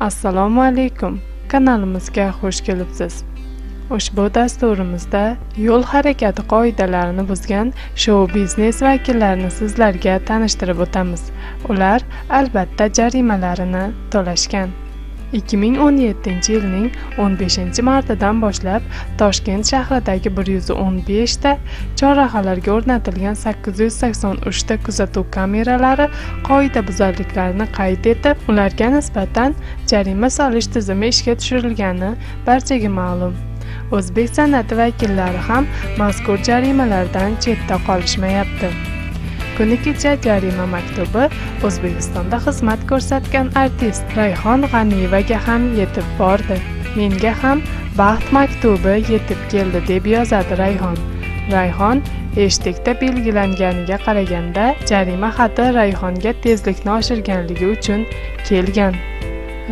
Assalomu alaykum. Kanalimizga xush kelibsiz. Ushbu dasturimizda yo'l harakati qoidalarini buzgan shou-biznes vakillarini sizlarga tanishtirib o'tamiz. Ular albatta jarimalarini to'lashgan. 2017-yilning 15-martidan boshlab Toshkent shahridagi 115 ta chorrahalarga o'rnatilgan 883 ta kuzatuv kameralari qoidabuzarliklarni qayd etib, ularga nisbatan jarima solish tizimi ishga tushirilgani barchaga ma'lum. O'zbek san'ati vakillari ham mazkur jarimalardan chetda qolishmayapti. Kuni kecha jarima maktubi O'zbekistonda xizmat ko'rsatgan artist Rayhon G'aniyevaga ham yetib bordi. Menga ham baxt maktubi yetib keldi deb yozadi Rayhon. Rayhon hashtagda belgilanganiga qaraganda jarima xati Rayhonga tezlikni oshirganligi uchun kelgan.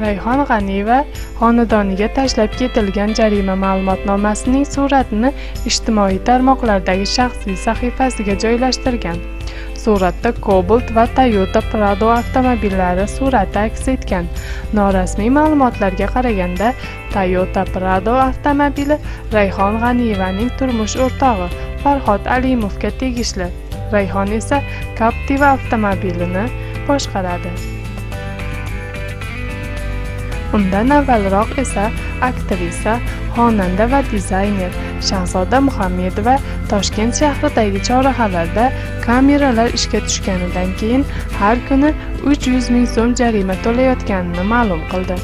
Rayhon G'aniyeva xonadoniga tashlab ketilgan jarima ma'lumotnomasining suratini ijtimoiy tarmoqlardagi shaxsiy sahifasiga joylashtirgan. Suratda Cobalt va Toyota Prado avtomobillari surati aks etgan. Norasmiy ma'lumotlarga qaraganda, Toyota Prado avtomobili Rayhon G'aniyevaning turmush o'rtog'i Farhod Alimovga tegishli. Rayhon esa Captiva avtomobilini boshqaradi. Undan avvalroq esa aktrisa, xonanda va dizayner Shahzoda Muhammedova Toshkent shahridagi chorrahalarda kameralar ishga tushganidan keyin har kuni 300 ming so'm jarima to'layotganini ma'lum qildi.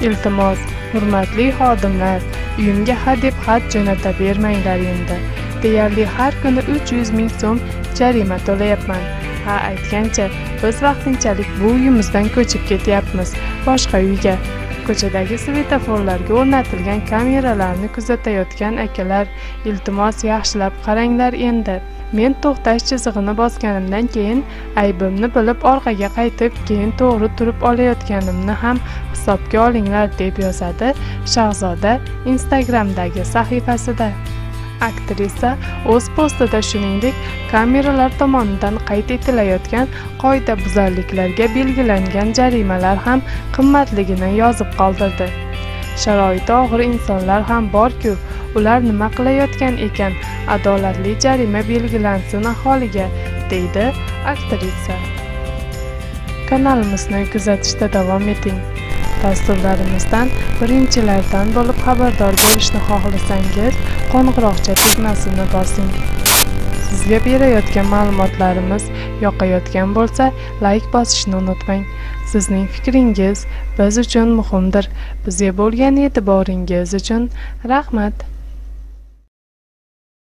Iltimos, hurmatli xodimlar, uyimga hadeb xat jo'nata bermanglar endi. Deyarli har kuni 300 ming so'm jarima to'layapman. Ha, aytgancha, biz vaqtinchalik bu uyimizdan ko'chib ketyapmiz, boshqa uyga. Ko'chadagi svetoforlarga o'rnatilgan kameralarni kuzatayotgan akalar, iltimos yaxshilab qaranglar endi. Men to'xtash chizig'ini bosganimdan keyin aybimni bilib orqaga qaytib, keyin to'g'ri turib olayotganimni ham hisobga olinglar deb yozadi Shahzoda Instagramdagi sahifasida. Aktrisa o'z postida shuningdek kameralar tomonidan qayd etilayotgan qoidabuzarliklarga belgilangan jarimalar ham qimmatligini yozib qoldirdi. Sharoiti og'ir insonlar ham bor-ku, ular nima qilayotgan ekan, adolatli jarima belgilansin aholiga, deydi aktrisa. Kanalimizni kuzatishda davom eting. Dasturlarimizdan birinchilardan bo'lib xabardor bo'lishni xohlasangiz, qo'ng'iroqcha tugmasini bosing. Sizga berayotgan ma'lumotlarimiz yoqayotgan bo'lsa, like bosishni unutmang. Sizning fikringiz biz uchun muhimdir. Bizga bo'lgan e'tiboringiz uchun rahmat.